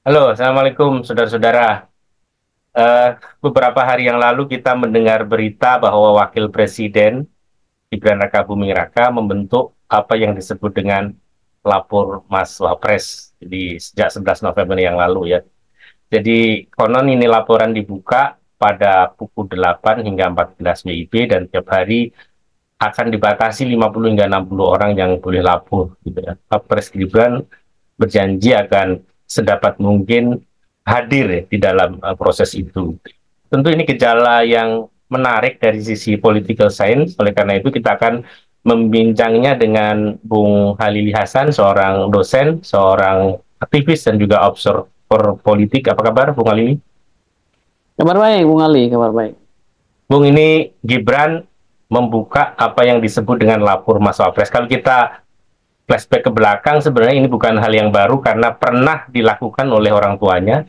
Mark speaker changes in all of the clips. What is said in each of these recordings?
Speaker 1: Halo, Assalamualaikum saudara-saudara. Eh, Beberapa hari yang lalu kita mendengar berita bahwa Wakil Presiden Gibran Rakabuming Raka membentuk apa yang disebut dengan lapor Mas Wapres sejak 11 November yang lalu ya. Jadi konon ini laporan dibuka pada pukul 8 hingga 14 WIB dan tiap hari akan dibatasi 50 hingga 60 orang yang boleh lapor gitu ya. Wapres Gibran berjanji akan sedapat mungkin hadir ya, di dalam proses itu. Tentu ini gejala yang menarik dari sisi political science, oleh karena itu kita akan membincangnya dengan Bung Halili Hasan, seorang dosen, seorang aktivis, dan juga observer politik. Apa kabar, Bung Halili?
Speaker 2: Kabar baik, Bung Ali, kabar baik.
Speaker 1: Bung, ini Gibran membuka apa yang disebut dengan lapor Mas Wapres. Kalau kita flashback ke belakang, sebenarnya ini bukan hal yang baru karena pernah dilakukan oleh orang tuanya,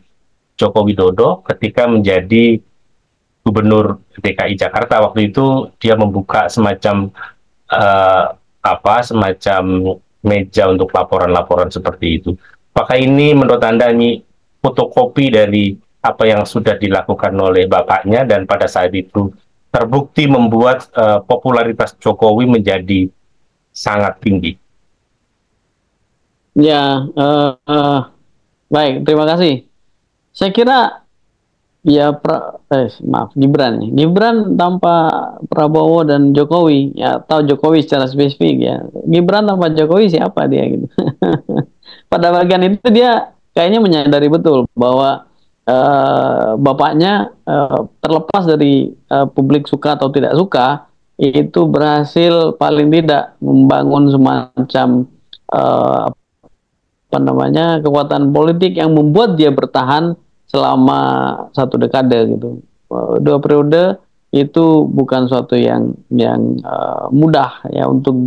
Speaker 1: Joko Widodo, ketika menjadi Gubernur DKI Jakarta. Waktu itu dia membuka semacam eh, semacam meja untuk laporan-laporan seperti itu. Apakah ini menurut Anda ini fotokopi dari apa yang sudah dilakukan oleh bapaknya dan pada saat itu terbukti membuat popularitas Jokowi menjadi sangat tinggi?
Speaker 2: Ya, baik, terima kasih. Saya kira maaf, Gibran. Gibran tanpa Prabowo dan Jokowi, ya atau Jokowi secara spesifik ya. Gibran tanpa Jokowi siapa dia gitu. Pada bagian itu dia kayaknya menyadari betul bahwa bapaknya terlepas dari publik suka atau tidak suka, itu berhasil paling tidak membangun semacam eh, apa namanya kekuatan politik yang membuat dia bertahan selama satu dekade gitu. Dua periode itu bukan suatu yang mudah ya untuk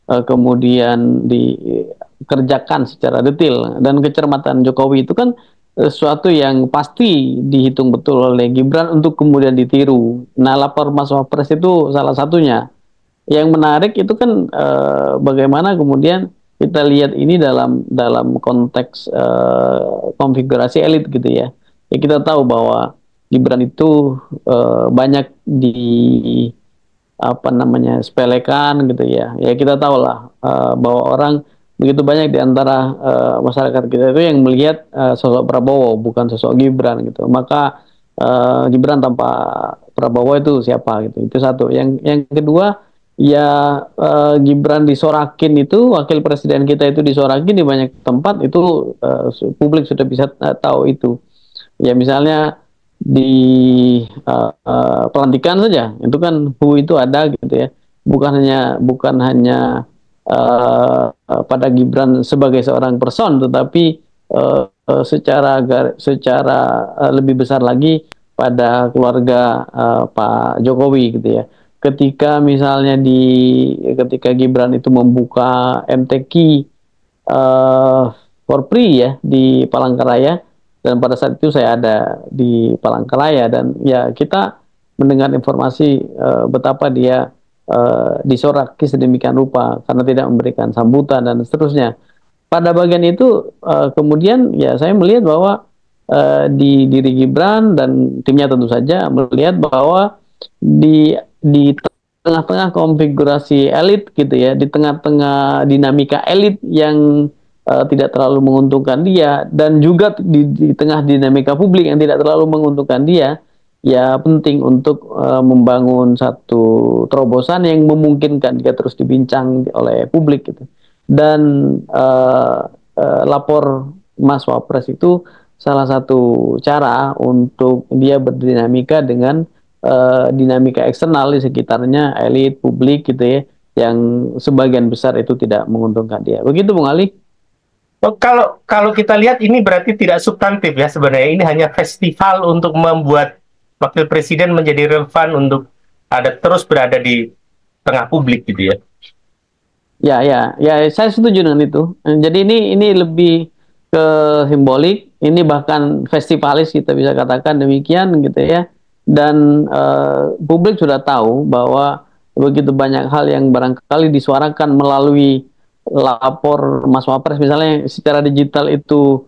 Speaker 2: kemudian dikerjakan secara detail, dan kecermatan Jokowi itu kan sesuatu yang pasti dihitung betul oleh Gibran untuk kemudian ditiru. Nah, lapor Mas Wapres itu salah satunya. Yang menarik itu kan bagaimana kemudian kita lihat ini dalam konteks konfigurasi elit gitu ya. Ya kita tahu bahwa Gibran itu banyak apa namanya sepelekan gitu ya. Ya kita tahu lah bahwa orang begitu banyak di antara masyarakat kita itu yang melihat sosok Prabowo bukan sosok Gibran gitu. Maka Gibran tanpa Prabowo itu siapa gitu. Itu satu. Yang kedua, ya Gibran disorakin itu, wakil presiden kita itu disorakin di banyak tempat itu, publik sudah bisa tahu itu. Ya misalnya di pelantikan saja itu kan itu ada gitu ya, bukan hanya pada Gibran sebagai seorang person, tetapi secara lebih besar lagi pada keluarga Pak Jokowi gitu ya. Ketika Gibran itu membuka MTQ for free ya di Palangkaraya, dan pada saat itu saya ada di Palangkaraya, dan ya kita mendengar informasi betapa dia disoraki sedemikian rupa karena tidak memberikan sambutan dan seterusnya. Pada bagian itu kemudian ya saya melihat bahwa di diri Gibran dan timnya tentu saja melihat bahwa di tengah-tengah konfigurasi elit gitu ya, di tengah-tengah dinamika elit yang tidak terlalu menguntungkan dia, dan juga di tengah dinamika publik yang tidak terlalu menguntungkan dia, ya penting untuk membangun satu terobosan yang memungkinkan dia terus dibincang oleh publik gitu. Dan lapor Mas Wapres itu salah satu cara untuk dia berdinamika dengan dinamika eksternal di sekitarnya, elit publik gitu ya, yang sebagian besar itu tidak menguntungkan dia. Begitu Bung Ali.
Speaker 1: Oh, kalau kita lihat ini berarti tidak substantif ya sebenarnya. Ini hanya festival untuk membuat wakil presiden menjadi relevan untuk terus berada di tengah publik gitu ya.
Speaker 2: Ya, ya, ya, saya setuju dengan itu. Jadi ini lebih ke simbolik, ini bahkan festivalis kita bisa katakan demikian gitu ya. Dan publik sudah tahu bahwa begitu banyak hal yang barangkali disuarakan melalui lapor Mas Wapres, misalnya secara digital itu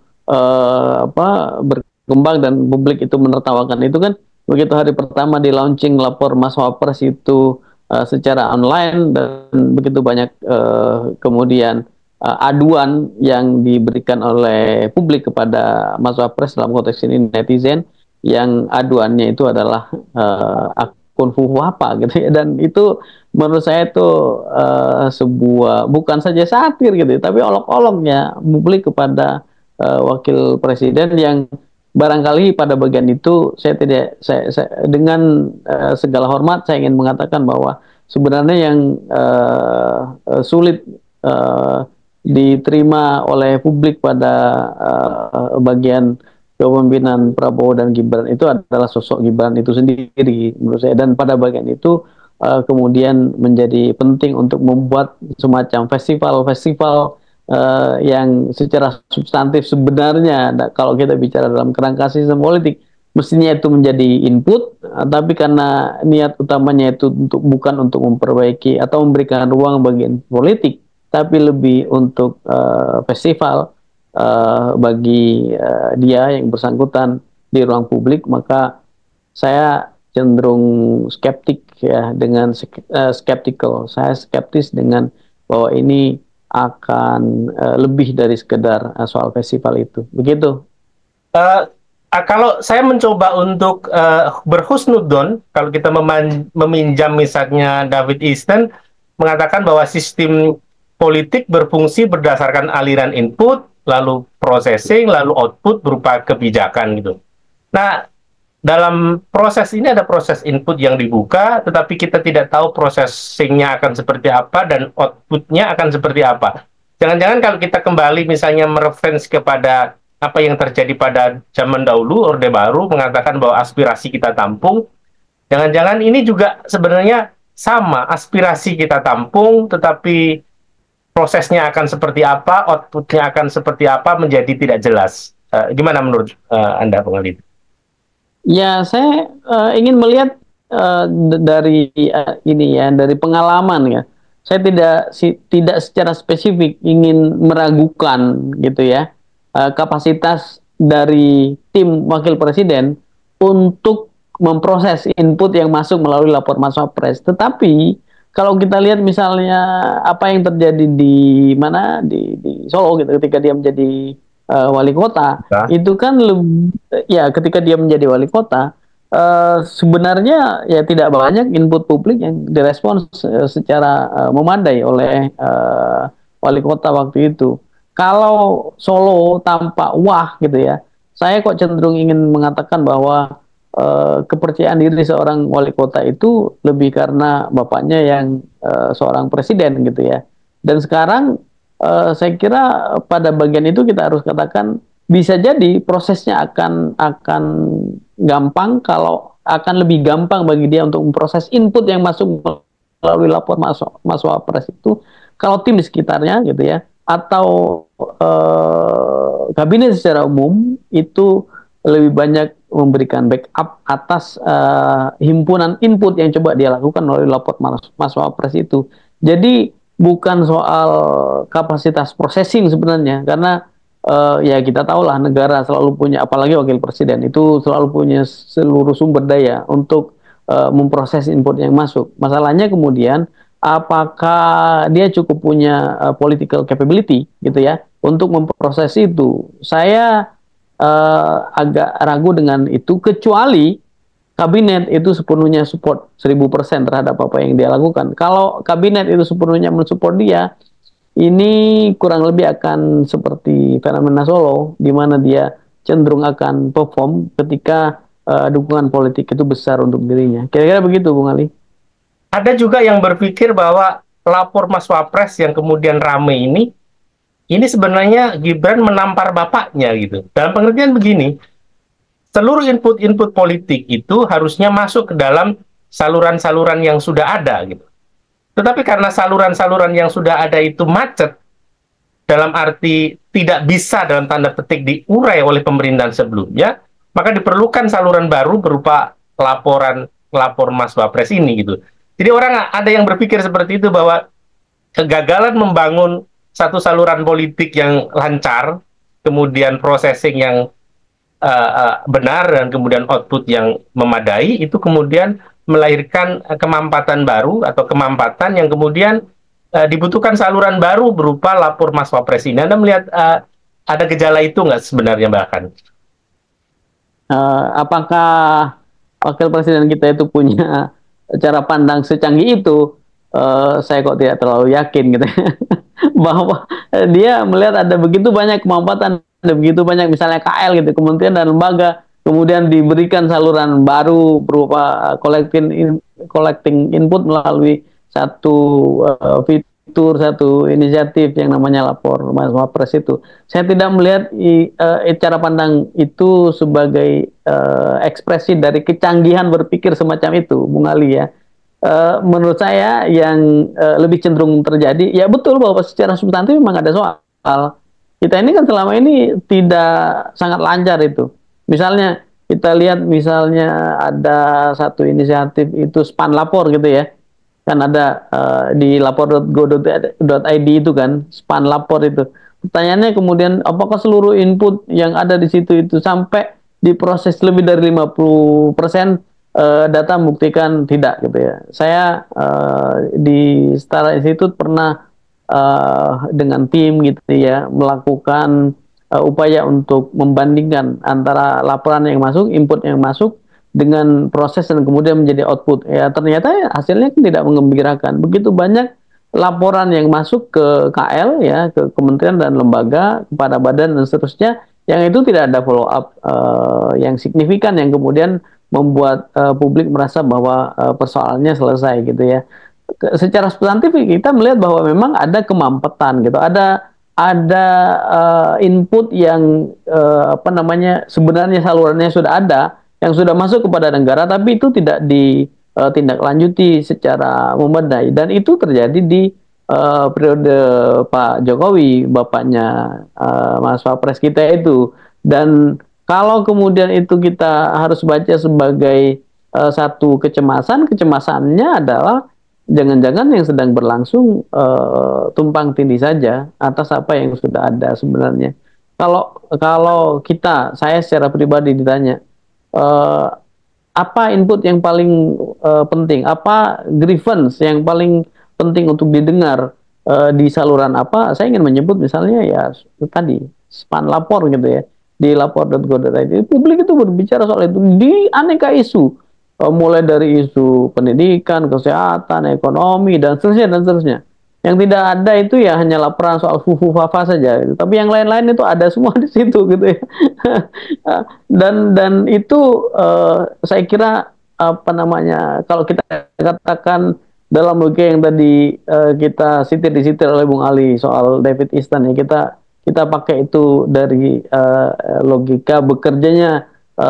Speaker 2: berkembang dan publik itu menertawakan itu kan begitu hari pertama di launching lapor Mas Wapres itu secara online dan begitu banyak kemudian aduan yang diberikan oleh publik kepada Mas Wapres, dalam konteks ini netizen, yang aduannya itu adalah akun fufu apa gitu ya, dan itu menurut saya itu sebuah bukan saja satir gitu ya, tapi olok-oloknya publik kepada wakil presiden yang barangkali pada bagian itu saya dengan segala hormat saya ingin mengatakan bahwa sebenarnya yang sulit uh, diterima oleh publik pada bagian kepemimpinan Prabowo dan Gibran itu adalah sosok Gibran itu sendiri menurut saya, dan pada bagian itu kemudian menjadi penting untuk membuat semacam festival-festival yang secara substantif sebenarnya kalau kita bicara dalam kerangka sistem politik mestinya itu menjadi input, tapi karena niat utamanya itu bukan untuk memperbaiki atau memberikan ruang bagi politik, tapi lebih untuk festival bagi dia yang bersangkutan di ruang publik, maka saya cenderung skeptik ya, dengan skeptical. Saya skeptis dengan bahwa ini akan lebih dari sekedar soal festival itu. Begitu.
Speaker 1: Uh, Kalau saya mencoba untuk berhusnudon, kalau kita meminjam misalnya David Easton mengatakan bahwa sistem politik berfungsi berdasarkan aliran input, lalu processing, lalu output berupa kebijakan gitu. Nah, dalam proses ini ada proses input yang dibuka, tetapi kita tidak tahu processingnya akan seperti apa dan outputnya akan seperti apa. Jangan-jangan kalau kita kembali misalnya mereferensi kepada apa yang terjadi pada zaman dahulu, Orde Baru mengatakan bahwa aspirasi kita tampung, jangan-jangan ini juga sebenarnya sama, aspirasi kita tampung, tetapi prosesnya akan seperti apa, outputnya akan seperti apa menjadi tidak jelas. Gimana menurut Anda, Bung Ali?
Speaker 2: Ya, saya ingin melihat dari ini ya, dari pengalaman ya. Saya tidak secara spesifik ingin meragukan gitu ya kapasitas dari tim wakil presiden untuk memproses input yang masuk melalui lapor Mas Wapres. Tetapi kalau kita lihat misalnya apa yang terjadi di mana di Solo gitu ketika dia menjadi wali kota,
Speaker 1: Nah,
Speaker 2: itu kan ya ketika dia menjadi wali kota sebenarnya ya tidak banyak input publik yang direspons secara memadai oleh wali kota waktu itu. Kalau Solo tampak wah gitu ya, saya kok cenderung ingin mengatakan bahwa kepercayaan diri seorang wali kota itu lebih karena bapaknya yang seorang presiden gitu ya. Dan sekarang saya kira pada bagian itu kita harus katakan bisa jadi prosesnya akan gampang, kalau akan lebih gampang bagi dia untuk memproses input yang masuk melalui lapor Mas Wapres itu kalau tim di sekitarnya gitu ya, atau kabinet secara umum itu lebih banyak memberikan backup atas himpunan input yang coba dia lakukan melalui lapor Mas Wapres itu. Jadi bukan soal kapasitas processing sebenarnya, karena ya kita tahulah negara selalu punya, apalagi wakil presiden itu selalu punya seluruh sumber daya untuk memproses input yang masuk. Masalahnya kemudian apakah dia cukup punya political capability gitu ya untuk memproses itu. Saya agak ragu dengan itu, kecuali kabinet itu sepenuhnya support 1000% terhadap apa yang dia lakukan. Kalau kabinet itu sepenuhnya mensupport dia, ini kurang lebih akan seperti fenomena Solo, di mana dia cenderung akan perform ketika dukungan politik itu besar untuk dirinya. Kira-kira begitu, Bung Ali.
Speaker 1: ada juga yang berpikir bahwa lapor Mas Wapres yang kemudian rame ini sebenarnya Gibran menampar bapaknya gitu. Dalam pengertian begini, seluruh input-input politik itu harusnya masuk ke dalam saluran-saluran yang sudah ada gitu. Tetapi karena saluran-saluran yang sudah ada itu macet, dalam arti tidak bisa dalam tanda petik diurai oleh pemerintahan sebelumnya, maka diperlukan saluran baru berupa lapor Mas Wapres ini gitu. Jadi orang ada yang berpikir seperti itu, bahwa kegagalan membangun satu saluran politik yang lancar, kemudian processing yang benar dan kemudian output yang memadai, itu kemudian melahirkan kemampatan baru atau kemampatan yang kemudian dibutuhkan saluran baru berupa lapor Mas Wapres ini. Anda melihat ada gejala itu nggak sebenarnya bahkan?
Speaker 2: Apakah wakil presiden kita itu punya cara pandang secanggih itu? Saya kok tidak terlalu yakin gitu bahwa dia melihat ada begitu banyak kemampatan, ada begitu banyak misalnya KL gitu, kementerian dan lembaga, kemudian diberikan saluran baru berupa collecting input melalui satu fitur, satu inisiatif yang namanya lapor Mas Wapres itu. Saya tidak melihat cara pandang itu sebagai ekspresi dari kecanggihan berpikir semacam itu, Bung Ali ya. Menurut saya yang lebih cenderung terjadi, ya betul bahwa secara substantif memang ada soal. Kita ini kan selama ini tidak sangat lancar itu. Misalnya kita lihat misalnya ada satu inisiatif itu span lapor gitu ya. Kan ada di lapor.go.id itu kan span lapor itu. Pertanyaannya kemudian apakah seluruh input yang ada di situ itu sampai diproses lebih dari 50% data membuktikan tidak gitu ya. Saya di Setara Institute pernah dengan tim gitu ya melakukan upaya untuk membandingkan antara laporan yang masuk, input yang masuk dengan proses dan kemudian menjadi output. Ya ternyata hasilnya tidak mengembirakan. Begitu banyak laporan yang masuk ke KL ya, ke kementerian dan lembaga, kepada badan dan seterusnya, yang itu tidak ada follow up yang signifikan yang kemudian membuat publik merasa bahwa persoalannya selesai gitu ya. Secara substantif kita melihat bahwa memang ada kemampatan gitu, ada input yang apa namanya sebenarnya salurannya sudah ada, yang sudah masuk kepada negara, tapi itu tidak ditindaklanjuti secara memadai, dan itu terjadi di periode Pak Jokowi, bapaknya Mas Wapres kita itu. Dan kalau kemudian itu kita harus baca sebagai satu kecemasannya adalah jangan-jangan yang sedang berlangsung tumpang tindih saja atas apa yang sudah ada sebenarnya. Kalau saya secara pribadi ditanya, apa input yang paling penting, apa grievance yang paling penting untuk didengar di saluran apa? Saya ingin menyebut misalnya ya tadi span lapor gitu ya, di lapor.go.id. Publik itu berbicara soal itu di aneka isu, mulai dari isu pendidikan, kesehatan, ekonomi, dan seterusnya. Yang tidak ada itu ya hanya laporan soal fufu fafa saja. Tapi yang lain-lain itu ada semua di situ gitu ya. dan itu saya kira apa namanya, kalau kita katakan dalam logika yang tadi kita disitir oleh Bung Ali soal David Easton ya, kita pakai itu dari logika bekerjanya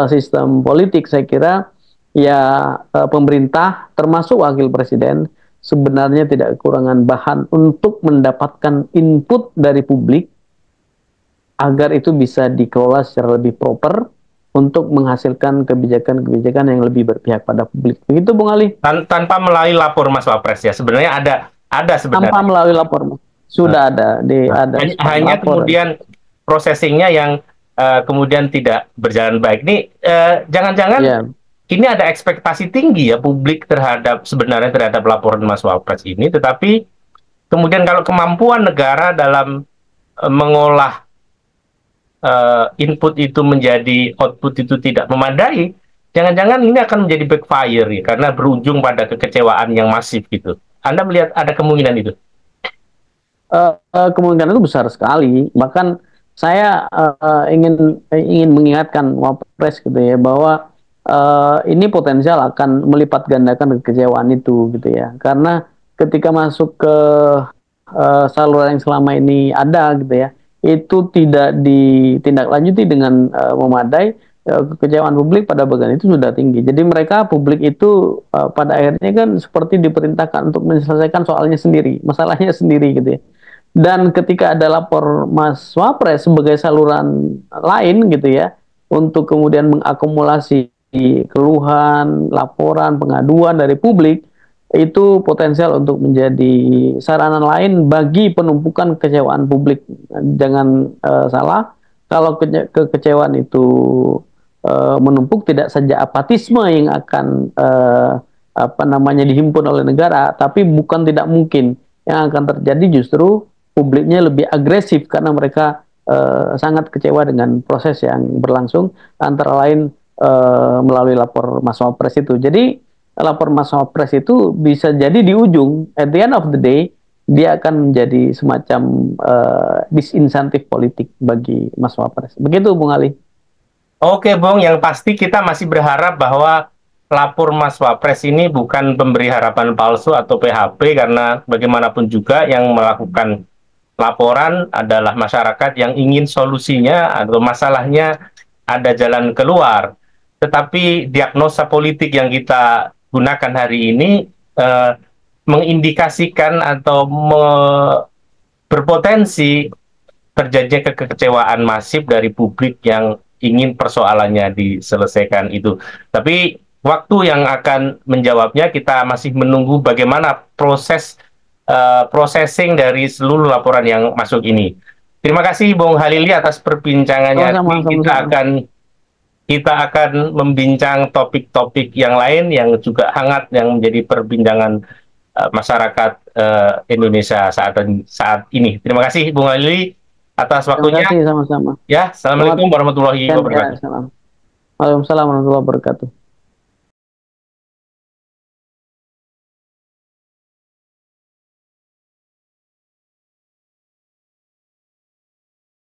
Speaker 2: sistem politik. Saya kira ya pemerintah termasuk wakil presiden sebenarnya tidak kekurangan bahan untuk mendapatkan input dari publik agar itu bisa dikelola secara lebih proper untuk menghasilkan kebijakan-kebijakan yang lebih berpihak pada publik. Begitu Bung Ali.
Speaker 1: Tanpa melalui lapor Mas Wapres ya, sebenarnya ada sebenarnya.
Speaker 2: Tanpa melalui lapor sudah ada
Speaker 1: hanya kemudian processingnya yang kemudian tidak berjalan baik. Ini jangan-jangan ini ada ekspektasi tinggi ya publik sebenarnya terhadap laporan Mas Wapres ini, tetapi kemudian kalau kemampuan negara dalam mengolah input itu menjadi output itu tidak memadai, jangan-jangan ini akan menjadi backfire ya, karena berujung pada kekecewaan yang masif gitu. Anda melihat ada kemungkinan itu?
Speaker 2: Kemungkinan itu besar sekali. Bahkan saya ingin mengingatkan Wapres gitu ya, bahwa ini potensial akan melipat gandakan kekecewaan itu gitu ya. Karena ketika masuk ke saluran yang selama ini ada gitu ya, itu tidak ditindaklanjuti dengan memadai, kekecewaan publik pada bagian itu sudah tinggi. Jadi publik itu pada akhirnya kan seperti diperintahkan untuk menyelesaikan soalnya sendiri, masalahnya sendiri gitu ya. Dan ketika ada lapor Mas Wapres sebagai saluran lain gitu ya, untuk kemudian mengakumulasi keluhan, laporan, pengaduan dari publik, itu potensial untuk menjadi sarana lain bagi penumpukan kekecewaan publik. Jangan salah, kalau kekecewaan itu menumpuk, tidak saja apatisme yang akan apa namanya dihimpun oleh negara, tapi bukan tidak mungkin yang akan terjadi justru publiknya lebih agresif karena mereka sangat kecewa dengan proses yang berlangsung, antara lain melalui lapor Mas Wapres itu. Jadi lapor Mas Wapres itu bisa jadi di ujung, at the end of the day, dia akan menjadi semacam disinsentif politik bagi Mas Wapres. Begitu, Bung Ali.
Speaker 1: Oke, Bung, yang pasti kita masih berharap bahwa lapor Mas Wapres ini bukan pemberi harapan palsu atau PHP, karena bagaimanapun juga yang melakukan laporan adalah masyarakat yang ingin solusinya atau masalahnya ada jalan keluar. Tetapi diagnosa politik yang kita gunakan hari ini eh, mengindikasikan atau berpotensi terjadinya kekecewaan masif dari publik yang ingin persoalannya diselesaikan itu. Tapi waktu yang akan menjawabnya, kita masih menunggu bagaimana proses processing dari seluruh laporan yang masuk ini. Terima kasih Bung Halili atas perbincangannya.
Speaker 2: Sama-sama, sama-sama.
Speaker 1: Kita akan membincang topik-topik yang lain yang juga hangat yang menjadi perbincangan masyarakat Indonesia saat ini. Terima kasih Bung Halili atas
Speaker 2: Terima
Speaker 1: waktunya.
Speaker 2: kasih, sama-sama.
Speaker 1: Ya,
Speaker 2: Selamat
Speaker 1: Assalamualaikum warahmatullahi
Speaker 2: weekend ya,
Speaker 1: wabarakatuh.
Speaker 2: salam. Waalaikumsalam warahmatullahi wabarakatuh.